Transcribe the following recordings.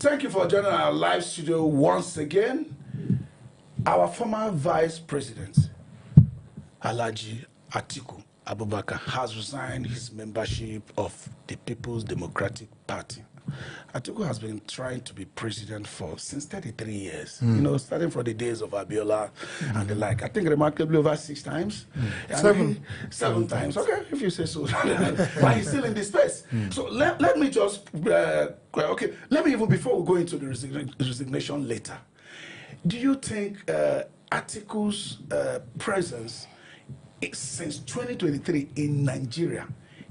thank you for joining our live studio once again. Our former Vice President, Atiku Abubakar, has resigned his membership of the People's Democratic Party. Atiku has been trying to be president since 33 years. You know, starting from the days of Abiola and the like. I think remarkably over 6 times. Seven times. Okay, if you say so. But he's still in this space. So let me just, let me even, before we go into the resignation later, do you think Atiku's presence since 2023 in Nigeria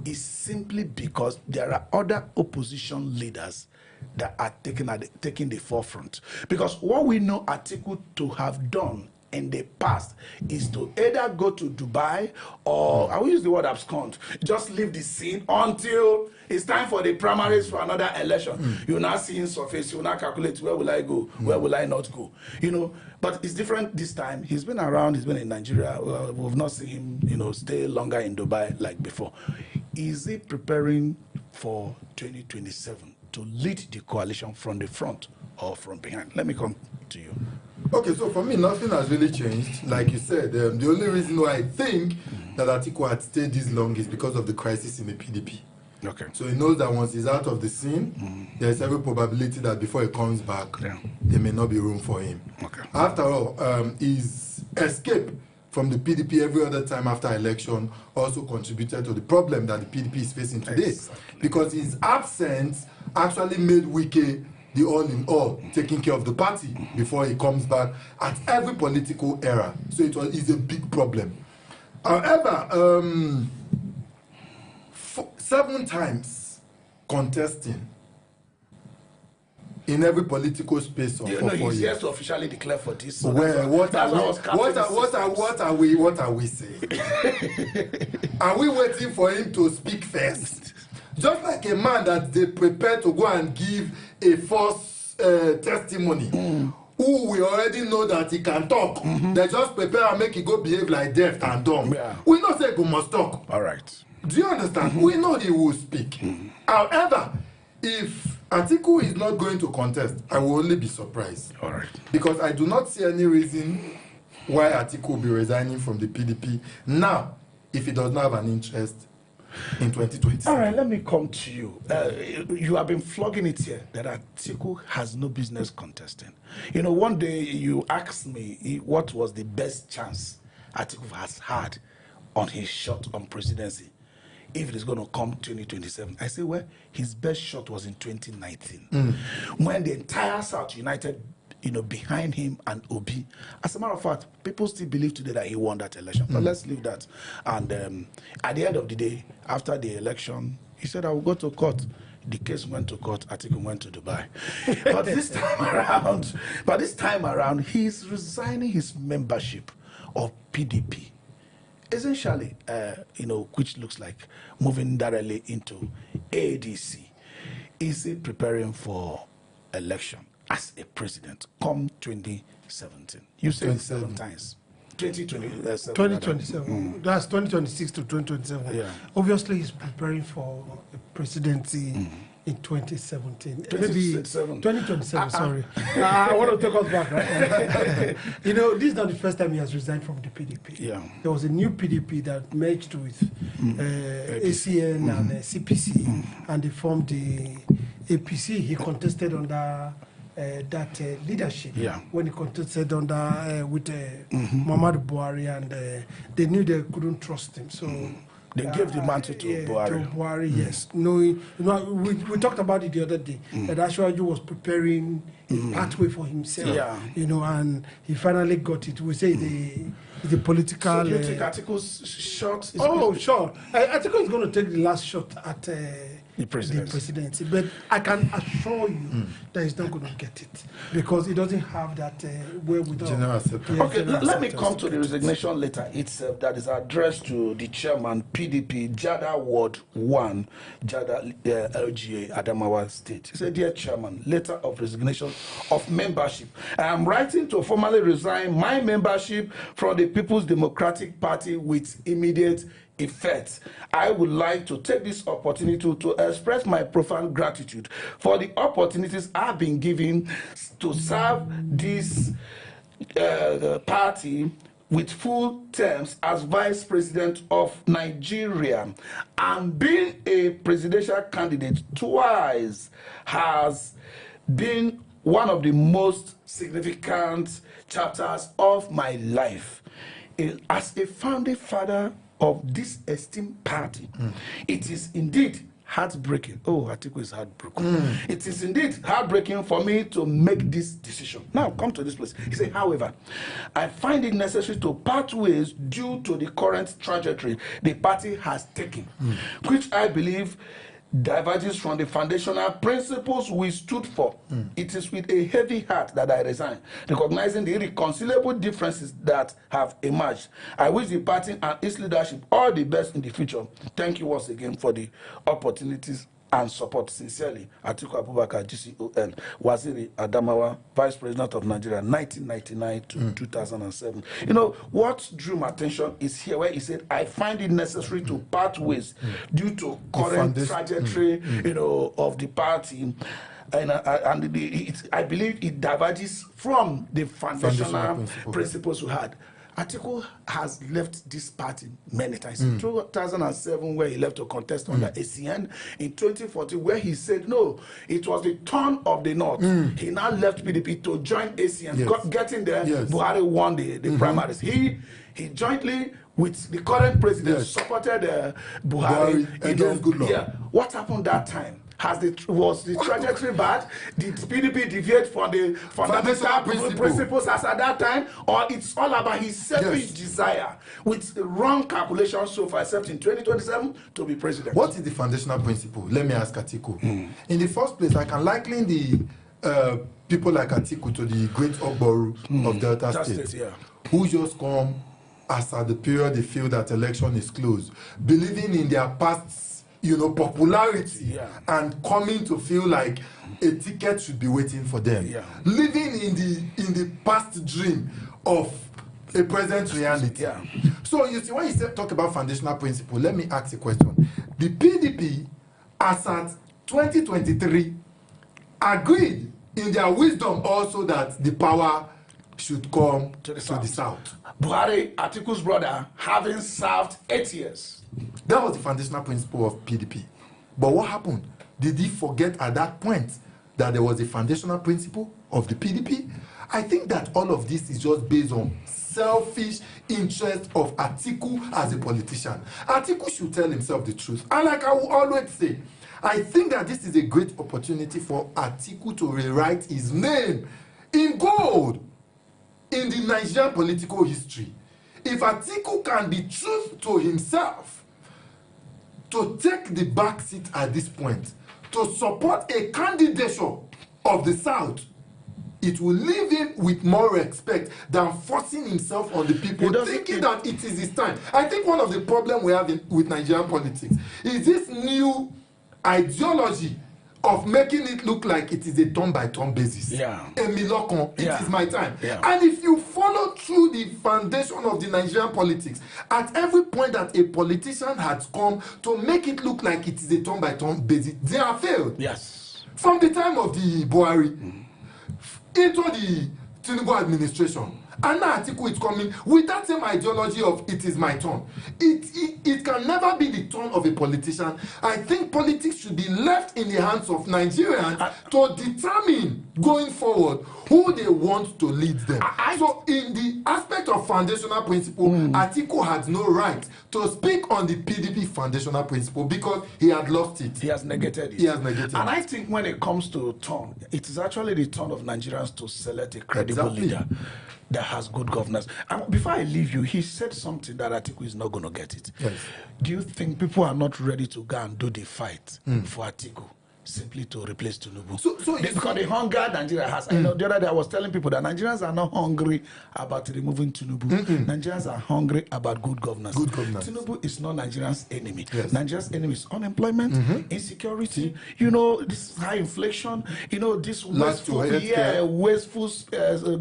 is simply because there are other opposition leaders that are taking the forefront? Because what we know Atiku to have done in the past is to either go to Dubai or, I will use the word abscond, just leave the scene until it's time for the primaries for another election. You now see him surface, you now calculate, where will I go, where will I not go? You know, but it's different this time. He's been around, he's been in Nigeria. We've not seen him, you know, stay longer in Dubai like before. Is he preparing for 2027 to lead the coalition from the front or from behind? Let me come to you. Okay, so for me, nothing has really changed. Like you said, the only reason why I think that Atiku had stayed this long is because of the crisis in the PDP. Okay. So he knows that once he's out of the scene, there's every probability that before he comes back, there may not be room for him. Okay. After all, his escape from the PDP every other time after election also contributed to the problem that the PDP is facing today. Exactly. Because his absence actually made Wike the all-in-all, taking care of the party before he comes back at every political era. So it's a big problem. However, 7 times contesting in every political space of 4 years. He's yet to officially declare for this. So well, what are we saying? Are we waiting for him to speak first? Just like a man that they prepare to go and give a false testimony, who we already know that he can talk. They just prepare and make he go behave like deaf and dumb. We not say he must talk. All right. Do you understand? We know he will speak. However, if Atiku is not going to contest, I will only be surprised. All right. Because I do not see any reason why Atiku will be resigning from the PDP now if he does not have an interest in 2020. All right, let me come to you. You have been flogging it here that Atiku has no business contesting. You know, one day you asked me what was the best chance Atiku has had on his shot on presidency if it is going to come 2027. I say, well, his best shot was in 2019 when the entire South united, you know, behind him and Obi. As a matter of fact, people still believe today that he won that election. But let's leave that. And at the end of the day, after the election, he said, I will go to court. The case went to court. Atiku went to Dubai. But this time around, he's resigning his membership of PDP. Essentially, you know, which looks like moving directly into ADC. Is he preparing for election as a president come 2017? You said 7 times. 2027. That's 2026 to 2027. Yeah. Obviously, he's preparing for a presidency in 2017. Maybe 2027, sorry. I want to take us back, right? You know, this is not the first time he has resigned from the PDP. Yeah. There was a new PDP that merged with ACN and CPC, and they formed the APC. He contested under that leadership when he contested under with Muhammadu Buhari, and they knew they couldn't trust him, so they gave the mantle to Buhari. To Buhari, yes. No, you know, we talked about it the other day. That Ashwaju was preparing a pathway for himself, you know, and he finally got it. We say the political. So you think Atiku's shot is sure. Atiku is going to take the last shot at the presidency. But I can assure you that he's not going to get it because he doesn't have that wherewithal. Okay, let me come to the resignation letter itself that is addressed to the chairman, PDP, Jada Ward 1, Jada LGA, Adamawa State. He said, Dear Chairman, letter of resignation of membership. I am writing to formally resign my membership from the People's Democratic Party with immediate effect, I would like to take this opportunity to express my profound gratitude for the opportunities I've been given to serve this party with full terms as Vice President of Nigeria, and being a presidential candidate twice has been one of the most significant chapters of my life. As a founding father of this esteemed party, it is indeed heartbreaking. Oh, Atiku is heartbroken. It is indeed heartbreaking for me to make this decision. Now, come to this place. He said, however, I find it necessary to part ways due to the current trajectory the party has taken, which I believe diverges from the foundational principles we stood for. It is with a heavy heart that I resign, recognizing the irreconcilable differences that have emerged. I wish the party and its leadership all the best in the future. Thank you once again for the opportunities and support. Sincerely, Atiku Abubakar, GCON, Waziri Adamawa, Vice President of Nigeria, 1999 to 2007. You know, what drew my attention is here where he said, I find it necessary to part ways due to current trajectory, you know, of the party. And I believe it diverges from the foundational principles we had. Atiku has left this party many times. In 2007, where he left to contest under ACN. In 2014, where he said, no, it was the turn of the North. He now left PDP to join ACN. Getting there, Buhari won the primaries. He jointly, with the current president, supported Buhari. Against Goodluck. Yeah. What happened that time? Was the trajectory bad? Did PDP deviate from the fundamental principles as at that time? Or it's all about his selfish desire with the wrong calculation so far, except in 2027 to be president? What is the foundational principle? Let me ask Atiku. In the first place, I can liken the people like Atiku to the great Ogboru of Delta State, who just come as at the period they feel that election is closed, believing in their past popularity, and coming to feel like a ticket should be waiting for them, living in the past dream of a present reality. So you see, when you talk about foundational principle, let me ask a question. The PDP, as at 2023, agreed in their wisdom also that the power should come to the south. Buhari, Atiku's brother, having served 8 years. That was the foundational principle of PDP. But what happened? Did he forget at that point that there was a foundational principle of the PDP? I think that all of this is just based on selfish interest of Atiku as a politician. Atiku should tell himself the truth. And like I will always say, I think that this is a great opportunity for Atiku to rewrite his name in gold in the Nigerian political history. If Atiku can be true to himself, to take the back seat at this point, to support a candidature of the South, it will leave him with more respect than forcing himself on the people, thinking that it is his time. I think one of the problems we have with Nigerian politics is this new ideology of making it look like it is a turn-by-turn basis. It is my time. And if you follow through the foundation of the Nigerian politics, at every point that a politician has come to make it look like it is a turn-by-turn basis, they have failed. From the time of the Buhari into the Tinubu administration, and now Atiku is coming with that same ideology of it is my turn. It can never be the turn of a politician. I think politics should be left in the hands of Nigerians to determine going forward who they want to lead them. So in the aspect of foundational principle, Atiku had no right to speak on the PDP foundational principle because he had lost it. He has negated it. And I think when it comes to turn, it is actually the turn of Nigerians to select a credible leader that has good governance. And before I leave you, he said something that Atiku is not going to get it. Do you think people are not ready to go and do the fight for Atiku? simply to replace Tinubu. Because the hunger Nigeria has. I know the other day I was telling people that Nigerians are not hungry about removing Tinubu. Nigerians are hungry about good governance. Tinubu is not Nigerians' enemy. Yes. Nigerians' enemy is unemployment, insecurity, this high inflation, this wasteful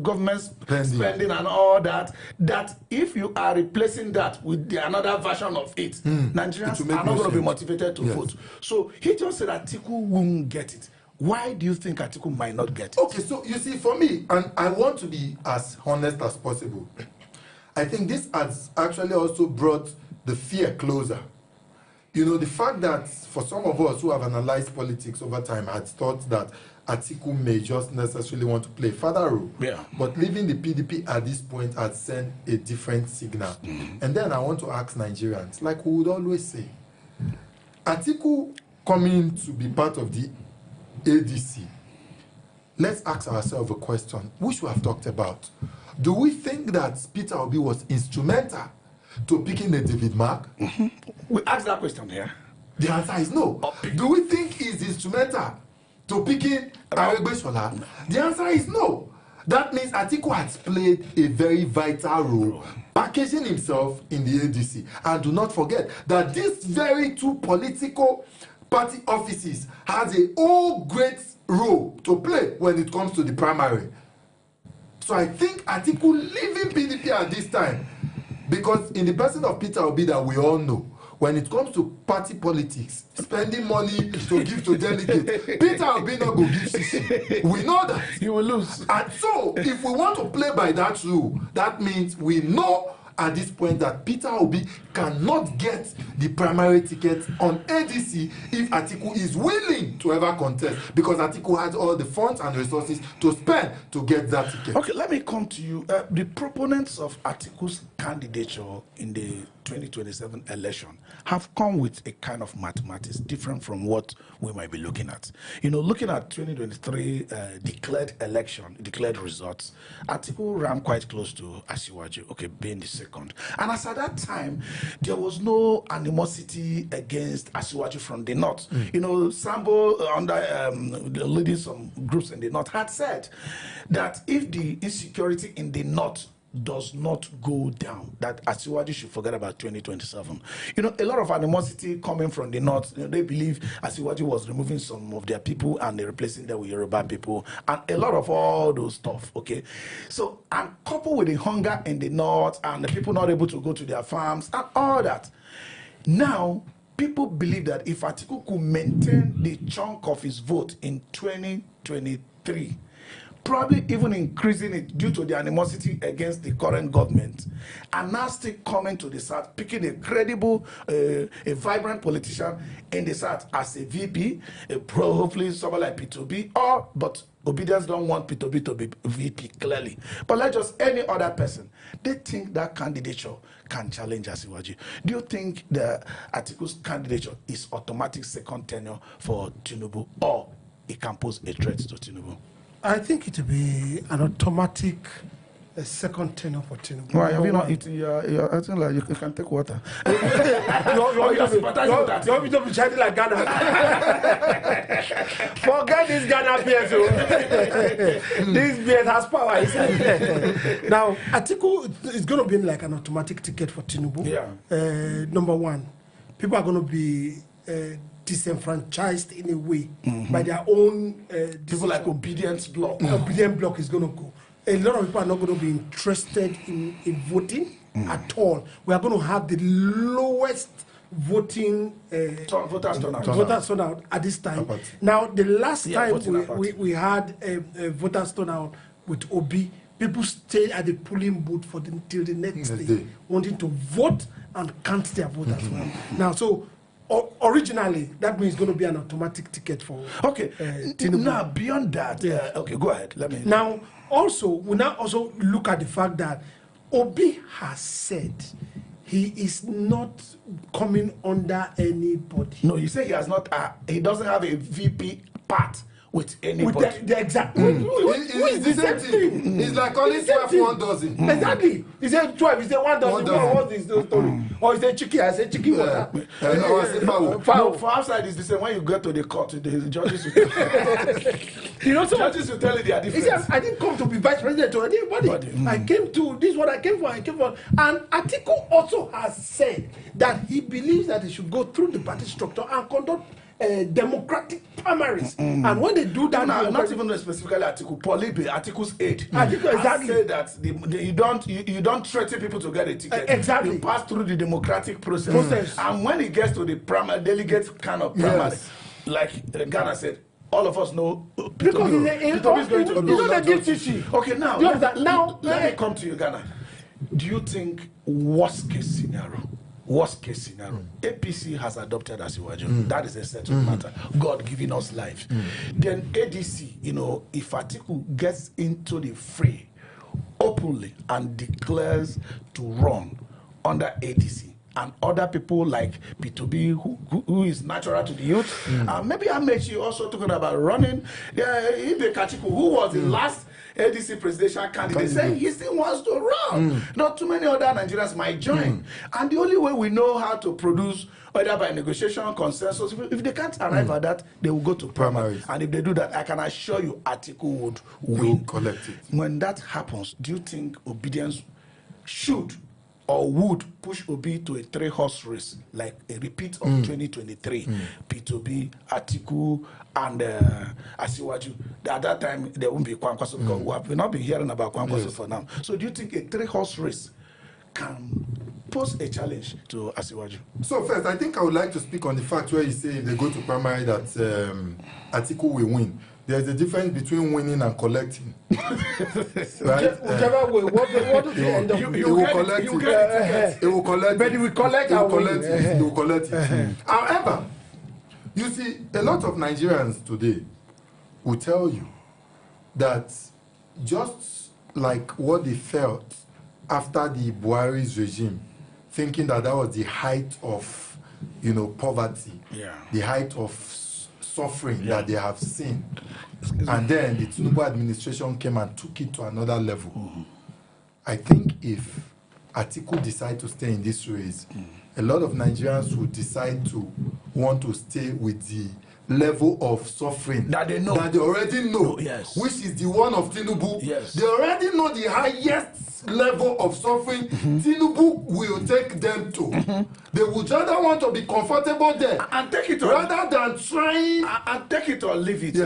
government spending and all that. That if you are replacing that with another version of it, Nigerians are not going to be motivated to vote. So he just said that Atiku won't get it. Why do you think Atiku might not get it? Okay, so you see, for me, and I want to be as honest as possible, I think this has actually also brought the fear closer. The fact that for some of us who have analyzed politics over time had thought that Atiku may just necessarily want to play a further role. Yeah. But leaving the PDP at this point has sent a different signal. And then I want to ask Nigerians, like we would always say, Atiku coming to be part of the ADC, let's ask ourselves a question, which we have talked about. Do we think that Peter Obi was instrumental to picking the David Mark? We asked that question here. The answer is no. Do we think he's instrumental to picking Aregbesola? The answer is no. That means Atiku has played a very vital role packaging himself in the ADC. And do not forget that these very two political party offices has a whole great role to play when it comes to the primary. So I think Atiku leaving PDP at this time, because in the person of Peter Obi that we all know, when it comes to party politics, spending money to give to delegates, Peter Obi not go give CC. We know that. He will lose. And so, if we want to play by that rule, that means we know at this point that Peter Obi cannot get the primary ticket on ADC if Atiku is willing to ever contest, because Atiku has all the funds and resources to spend to get that ticket. Okay, let me come to you. The proponents of Atiku's candidature in the 2027 election have come with a kind of mathematics different from what we might be looking at. Looking at 2023 declared results, Atiku ran quite close to Asiwaju, being the second. And as at that time, there was no animosity against Asiwaju from the north. Sambo, under leading some groups in the north, had said that if the insecurity in the north does not go down, that Asiwaju should forget about 2027. A lot of animosity coming from the north. They believe Asiwaju was removing some of their people and they're replacing them with Yoruba people, and a lot of all those stuff. So, and coupled with the hunger in the north and the people not able to go to their farms and all that, now people believe that if Atiku could maintain the chunk of his vote in 2023, probably even increasing it due to the animosity against the current government, and now still coming to the South, picking a credible, a vibrant politician in the South as a VP, hopefully someone like P2B, but Obedience don't want P2B to be VP clearly. But like just any other person, they think that candidature can challenge Asiwaju. Do you think the Atiku's candidature is automatic second tenure for Tinubu, or it can pose a threat to Tinubu? I think it will be an automatic second tenure for Tinubu. Why have you not eaten? You're acting like you can take water. You want me to be chatting like Ghana? Forget this Ghana PS. This PS has power. Now, Atiku is going to be like an automatic ticket for Tinubu. Yeah. Number one, people are going to be disenfranchised in a way by their own people like Obedience Bloc. Obedient Bloc is going to go. A lot of people are not going to be interested in voting at all. We are going to have the lowest voting voters turnout at this time. Now, the last time we had a voters turnout with Obi, people stayed at the polling booth till the next day, wanting to vote and count their vote as well. Now, so originally, that means it's going to be an automatic ticket for Tinubu. Now, beyond that, go ahead. Now, we now also look at the fact that Obi has said he is not coming under anybody. No, he said he has not. He doesn't have a VP part with anybody. The exact. It's the same thing. It's like calling 12 1 dozen. Exactly. He said 12. He said 1 dozen. What is the story? Or he said chicken. I said chicken water. For outside, it's the same. When you go to the court, the judges will judges will tell you they are different. He said, I didn't come to be vice president or anybody. I came to this is what I came for. And Atiku also has said that he believes that he should go through the party structure and conduct democratic primaries. And when they do that, not even specifically Atiku, Polibe, Atiku's aide, exactly say that you don't threaten people to get a ticket. Exactly. You pass through the democratic process. And when it gets to the primary delegate kind of primary, like Ghana said, all of us know because he's going to Okay, now let me come to you, Ghana. Do you think worst case scenario, APC has adopted Asiwaju? That is a settled matter. God giving us life. Then ADC, if Atiku gets into the fray openly and declares to run under ADC, and other people like P2B, who is natural to the youth, maybe Amechi also talking about running. Ibe Kachiku, who was the last ADC presidential candidate, saying he still wants to run. Not too many other Nigerians might join. And the only way we know how to produce, either by negotiation, consensus, if they can't arrive at that, they will go to primaries. And if they do that, I can assure you Atiku would win. Collect it. When that happens, do you think obedience should or would push Obi to a 3-horse race, like a repeat of 2023, P2B, Atiku, and Asiwaju? At that time, there won't be Kwankwaso, because we have not been hearing about Kwankwaso for now. So do you think a 3-horse race can pose a challenge to Asiwaju? So first, I think I would like to speak on the fact where you say if they go to primary that Atiku will win. There's a difference between winning and collecting. Right? Whichever way, what do they end up with? It will collect it. It will collect but it will collect it. It will collect it. However, you see, a lot of Nigerians today will tell you that just like what they felt after the Buhari's regime, thinking that was the height of, poverty, the height of suffering that they have seen. And then the Tinubu administration came and took it to another level. I think if Atiku decide to stay in this race, a lot of Nigerians would decide to want to stay with the level of suffering that they know, that they already know, which is the one of Tinubu. They already know the highest level of suffering Tinubu will take them to. They would rather want to be comfortable there and take it rather than trying and take it or leave it.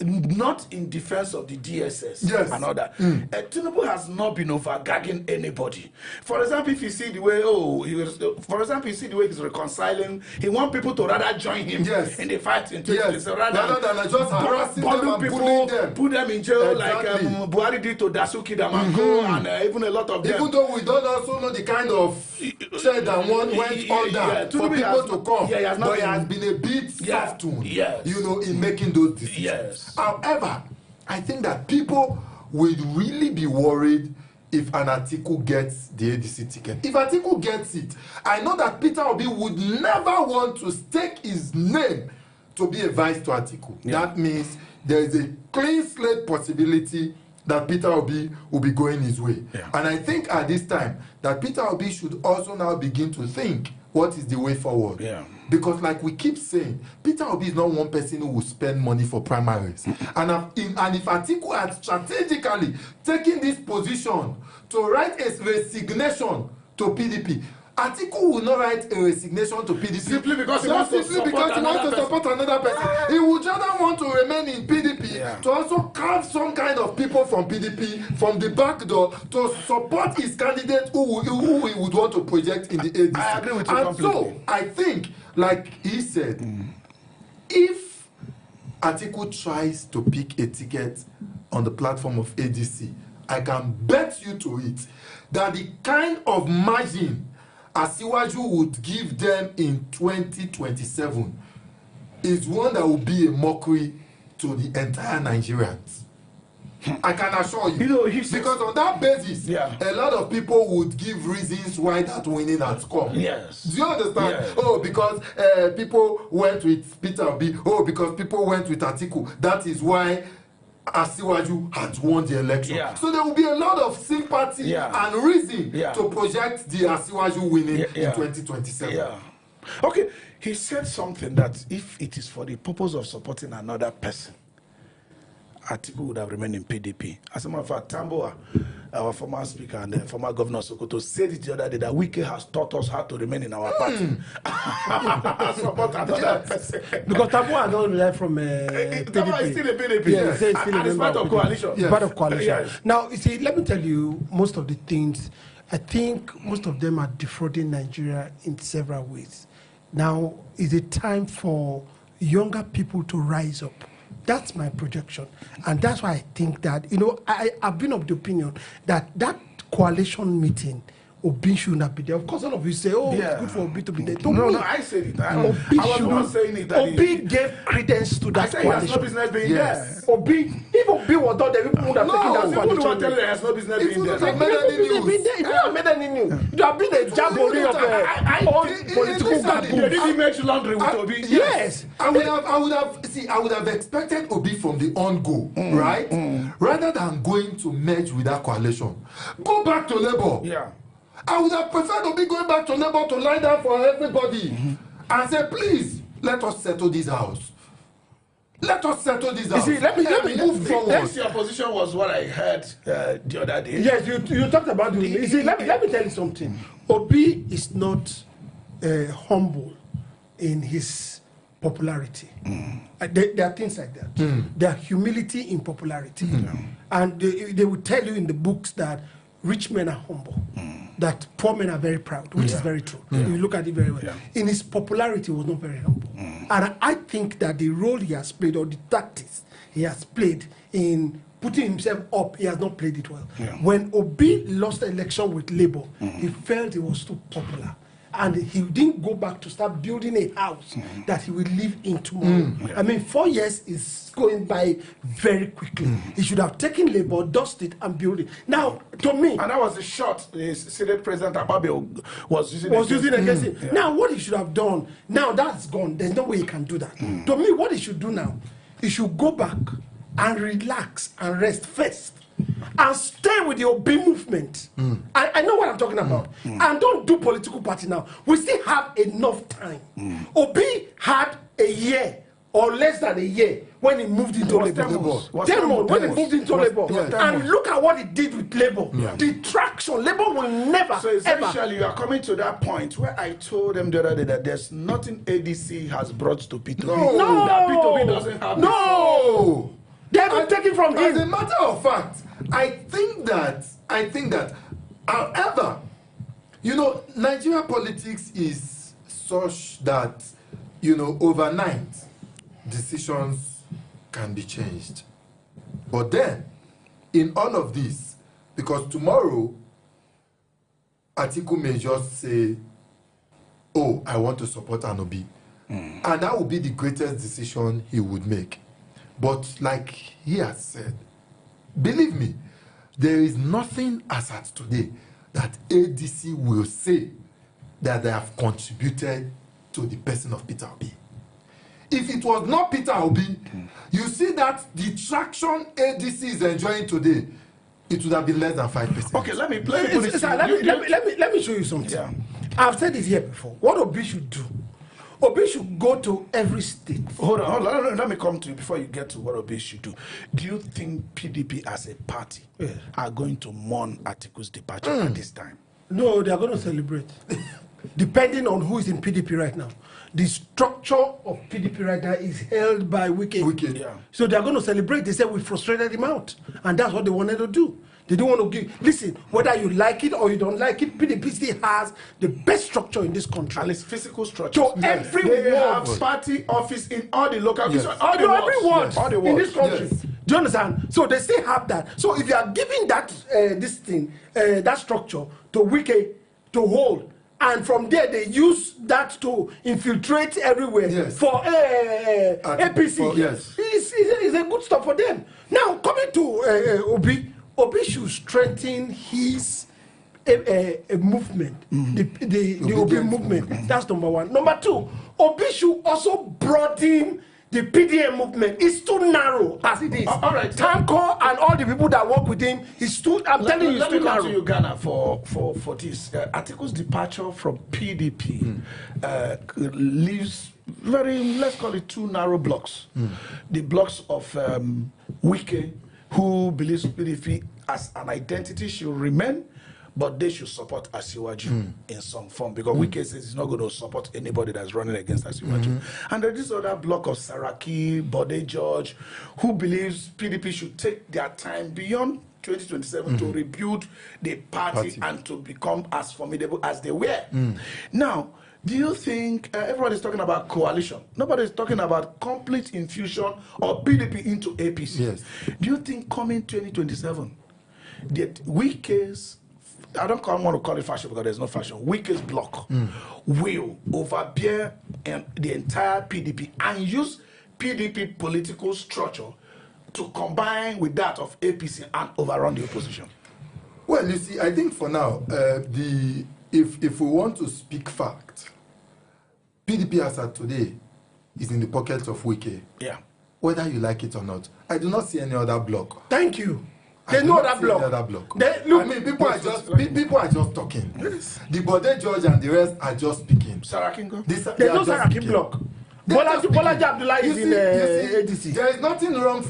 Not in defense of the DSS and all that. Tinubu has not been overgagging anybody. For example, if you see the way he's reconciling, he wants people to rather join him in the fight in 2020 rather than just harassing them and bullying them, put them in jail like Buhari did to Dasuki Damango and even a lot of them. Even though we don't also know the kind of shade that one went under for people to come, but he has been a bit soft tuned, in making those decisions. However, I think that people will really be worried if an Atiku gets the ADC ticket. If Atiku gets it, I know that Peter Obi would never want to stake his name to be a vice to Atiku. That means there is a clean slate possibility that Peter Obi will be going his way. And I think at this time that Peter Obi should also now begin to think what is the way forward. Because like we keep saying, Peter Obi is not one person who will spend money for primaries. And if Atiku had strategically taken this position to write a resignation to PDP, Atiku will not write a resignation to PDP simply because he wants to support another person. He would rather want to remain in PDP to also carve some kind of people from PDP from the back door to support his candidate who he would want to project in the ADC. I agree with you completely. So I think, like he said, if Atiku tries to pick a ticket on the platform of ADC, I can bet you to it that the kind of margin Asiwaju would give them in 2027 is one that will be a mockery to the entire Nigerians. I can assure you. You know, because on that basis, a lot of people would give reasons why that winning has come. Yes. Do you understand? Yes. Oh, because people went with Peter Obi. Oh, because people went with Atiku. That is why Asiwaju had won the election. Yeah. So there will be a lot of sympathy and reason to project the Asiwaju winning in 2027. Yeah. Okay, he said something that if it is for the purpose of supporting another person, Atiku would have remained in PDP. As a matter of fact, Tamboa, our former speaker and former governor Sokoto, said it the other day that Wike has taught us how to remain in our party. Support another person. Because Tamboa don't rely from PDP. Tamboa is still a PDP. Yes, and it's part of coalition. Yes. Part of coalition. Yes. Now, you see, let me tell you, most of the things, I think most of them are defrauding Nigeria in several ways. Now is a time for younger people to rise up. That's my projection. And that's why I think that, you know, I've been of the opinion that that coalition meeting, Obi should not be there. Of course, all of you say, oh, it's good for Obi to be there. No, I said it. I was not saying it. Obi gave credence to that coalition. He has no business being there. If Obi was not there, people would have taken that coalition. People would tell you he has no business being there. It would have made any news. It would have made any news. You have been a jamboree of all political baboons. They didn't make laundry with Obi. Yes. I would have expected Obi from the on-go, right? Rather than going to merge with that coalition. Go back to Labour. Yeah. I would have preferred Obi going back to Labour to lie down for everybody and say, please, let us settle this house. Let us settle this house. You see, let me move forward. Next, your position was what I heard the other day. Yes, you talked about the. You see, let me tell you something. Obi is not humble in his popularity. There are things like that. There are humility in popularity. And they will tell you in the books that rich men are humble, that poor men are very proud, which is very true. You look at it very well. In his popularity, he was not very humble. And I think that the role he has played, or the tactics he has played in putting himself up, he has not played it well. When Obi lost the election with Labour, he felt he was too popular. And he didn't go back to start building a house that he will live in tomorrow. I mean, 4 years is going by very quickly. He should have taken Labour, dusted, and built it. Now, to me... And that was the shot the Senate President Ababio was using against him. Now, what he should have done, now that's gone. There's no way he can do that. To me, what he should do now, he should go back and relax and rest first. And stay with the Obi movement. I know what I'm talking about. And don't do political party now. We still have enough time. Obi had a year or less than a year when he moved into Labour. 10 months when he moved into Labour. And look at what he did with Labour. The traction. Labour will never, so essentially, you are coming to that point where I told them the other day that there's nothing ADC has brought to P2P. No. That P2P doesn't have. No. They haven't taken from him. As a matter of fact, I think that, however, you know, Nigerian politics is such that, you know, overnight decisions can be changed. But then, in all of this, because tomorrow, Atiku may just say, oh, I want to support Anobi. And that would be the greatest decision he would make. But like he has said, believe me, there is nothing as at today that ADC will say that they have contributed to the person of Peter Obi. If it was not Peter Obi, you see that the traction ADC is enjoying today, it would have been less than 5%. Okay, let me show you something. I've said this here before. What Obi should do, Obi should go to every state. Hold on. Let me come to you before you get to what Obi should do. Do you think PDP as a party are going to mourn Atiku's departure at this time? No, they are going to celebrate. Depending on who is in PDP right now. The structure of PDP right now is held by Wike. So they are going to celebrate. They said we frustrated him out. And that's what they wanted to do. They don't want to give. Listen, whether you like it or you don't like it, PDP still has the best structure in this country. And it's physical structure. So every they ward, have party office in all the local all the wards in this country. Do you understand? So they still have that. So if you are giving that that structure to Wike to hold, and from there they use that to infiltrate everywhere for APC. it's a good stuff for them. Now, coming to Obi should strengthen his a movement, the Obi movement. That's number one. Number two, Obi should also broaden the PDM movement. It's too narrow as it is. All right. Tanko and all the people that work with him, it's too. I'm telling you, it's too narrow. Let me come to you, Ghana, for this. Atiku's departure from PDP leaves let's call it two narrow blocks. The blocks of Wike, who believes PDP as an identity should remain, but they should support Asiwaju in some form, because Wike says he's not going to support anybody that's running against Asiwaju. And there is other block of Saraki, Bode George, who believes PDP should take their time beyond 2027 to rebuild the party and to become as formidable as they were. Now, do you think everybody's talking about coalition? Nobody's talking about complete infusion of PDP into APC. Yes. Do you think coming 2027, that Wike's, I don't want to call it fashion because there's no fashion, Wike's block will overbear the entire PDP and use PDP political structure to combine with that of APC and overrun the opposition? Well, you see, I think for now, if we want to speak fact, PDP as at today is in the pockets of Wike. Yeah. Whether you like it or not. I do not see any other block. Thank you. There's no other block. I mean, people are just talking. Yes. The Bode George and the rest are just speaking. Sarakingo? There's no Saraki block. Bolaji Abdullahi is in ADC. There is nothing wrong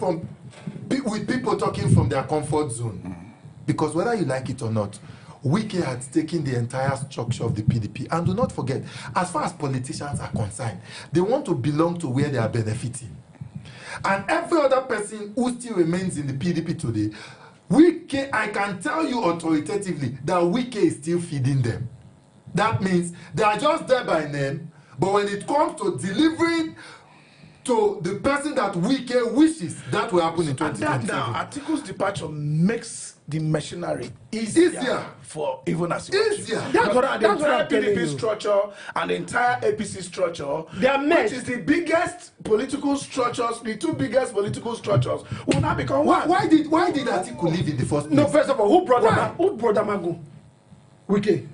with people talking from their comfort zone. Because whether you like it or not, Wike has taken the entire structure of the PDP. And do not forget, as far as politicians are concerned, they want to belong to where they are benefiting. And every other person who still remains in the PDP today, Wike, I can tell you authoritatively that Wike is still feeding them. That means they are just there by name, but when it comes to delivering to the person that Wike wishes, that will happen in 2027. Now, Atiku's departure makes the machinery easier for even as easier. That's what I'm telling you. Structure and the entire APC structure, which is the biggest political structures, the two biggest political structures, will now become one. Why did Atiku leave in the first place? No, first of all, who brought Amagu? Wike.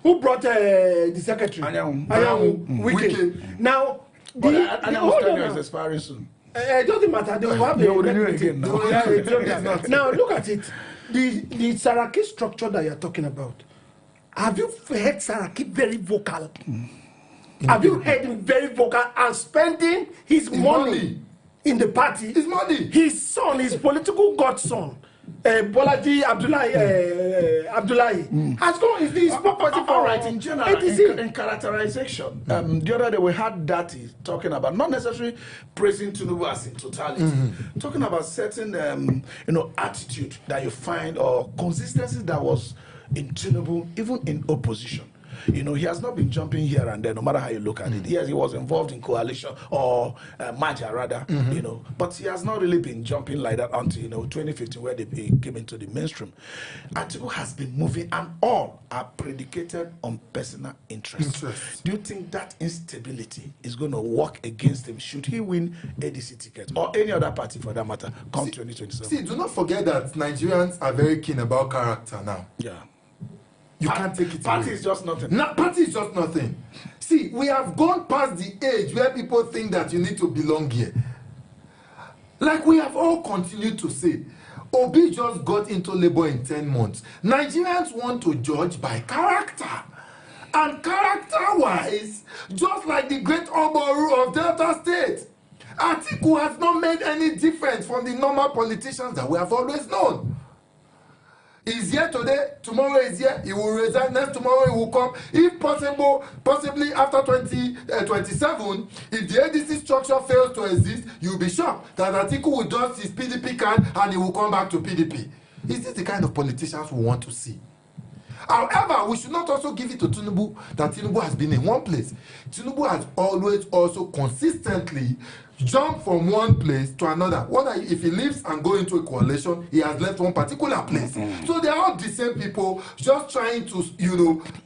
Who brought the secretary? Anyanwu. Wike. Now, Anyanwu is expiring soon. It doesn't matter. They will have again now, look at it. The Saraki structure that you're talking about. Have you heard Saraki very vocal? Have you heard him very vocal and spending his money in the party? His money. His son, his political godson, Bolaji Abdullahi, has gone. He's property for right in general. In characterization, the other day we had that talking about not necessarily praising Tinubu as in totality, talking about certain attitude that you find or consistency that was in Tinubu, even in opposition. He has not been jumping here and there, no matter how you look at it. Yes, he was involved in coalition or merger rather, but he has not really been jumping like that until 2015, where they came into the mainstream. Atiku has been moving, and all are predicated on personal interest. Do you think that instability is going to work against him should he win ADC ticket or any other party for that matter come 2027? See, do not forget that Nigerians are very keen about character now. Yeah. You can't take it away. Party is just nothing. Party is just nothing. See, we have gone past the age where people think that you need to belong here. Like we have all continued to say, Obi just got into labor in 10 months. Nigerians want to judge by character. And character-wise, just like the great Oboru of Delta State, Atiku has not made any difference from the normal politicians that we have always known. He's here today, tomorrow is here, he will resign, next tomorrow he will come. If possible, possibly after 2027, if the ADC structure fails to exist, you'll be shocked that Atiku will dust his PDP card and he will come back to PDP. Is this the kind of politicians we want to see? However, we should not also give it to Tinubu that Tinubu has been in one place. Tinubu has always also consistently jump from one place to another. If he leaves and go into a coalition, he has left one particular place. So they are all the same people just trying to,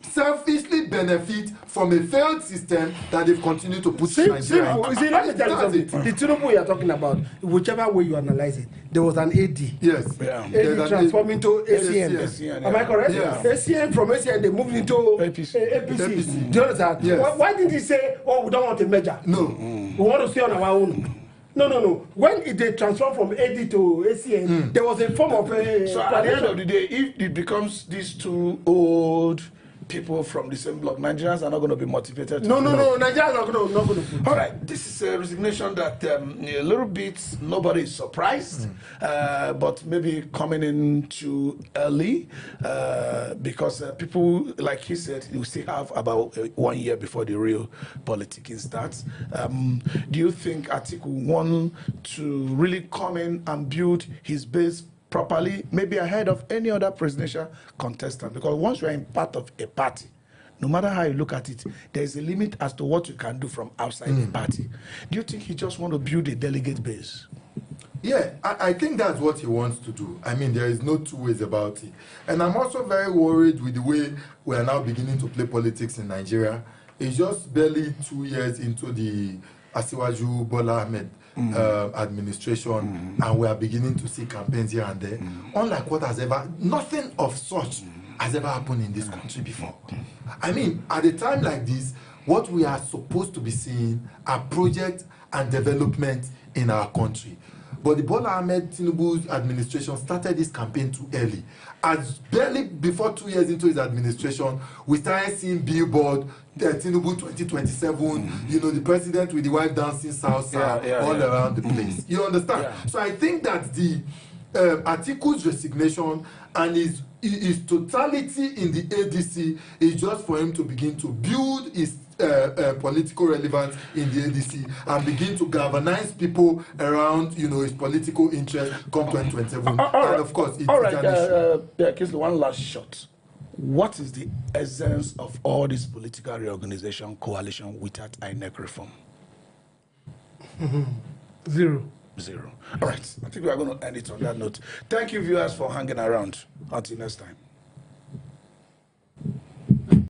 selfishly benefit from a failed system that they've continued to put Nigeria. See, let me tell you something. The Tinubu you are talking about, whichever way you analyze it, there was an AD. Yes. AD transformed into ACN. Am I correct? Yes. ACN, from ACN, they moved into APC. Do you understand? Yes. Why didn't he say, oh, we don't want a merger? No. We want to stay on our own. No. When they transform from AD to ACN, there was a form of so at the end of the day, if it becomes these two old people from the same block, Nigerians are not going to be motivated. No, Nigerians are not going to. All right, this is a resignation that a little bit nobody is surprised, but maybe coming in too early because people, like he said, you still have about 1 year before the real politicking starts. Do you think Atiku want to really come in and build his base properly, maybe ahead of any other presidential contestant? Because once you are in part of a party, no matter how you look at it, there is a limit as to what you can do from outside the party. Do you think he just want to build a delegate base? Yeah, I think that's what he wants to do. I mean, there is no two ways about it. And I'm also very worried with the way we are now beginning to play politics in Nigeria. It's just barely 2 years into the Asiwaju Bola Ahmed administration, and we are beginning to see campaigns here and there. Unlike what has ever, nothing of such has ever happened in this country before. I mean, at a time like this, what we are supposed to be seeing are projects and development in our country. But the Bola Ahmed Tinubu's administration started this campaign too early. As barely before 2 years into his administration, we started seeing billboard, Tinubu 2027, the president with the wife dancing salsa all around the place. You understand? Yeah. So I think that the Atiku's resignation and his totality in the ADC is just for him to begin to build his political relevance in the ADC and begin to galvanize people around, his political interest come 2027. And of course, it's an issue. One last shot. What is the essence of all this political reorganization coalition without INEC reform? Zero. All right. I think we are going to end it on that note. Thank you, viewers, for hanging around. Until next time.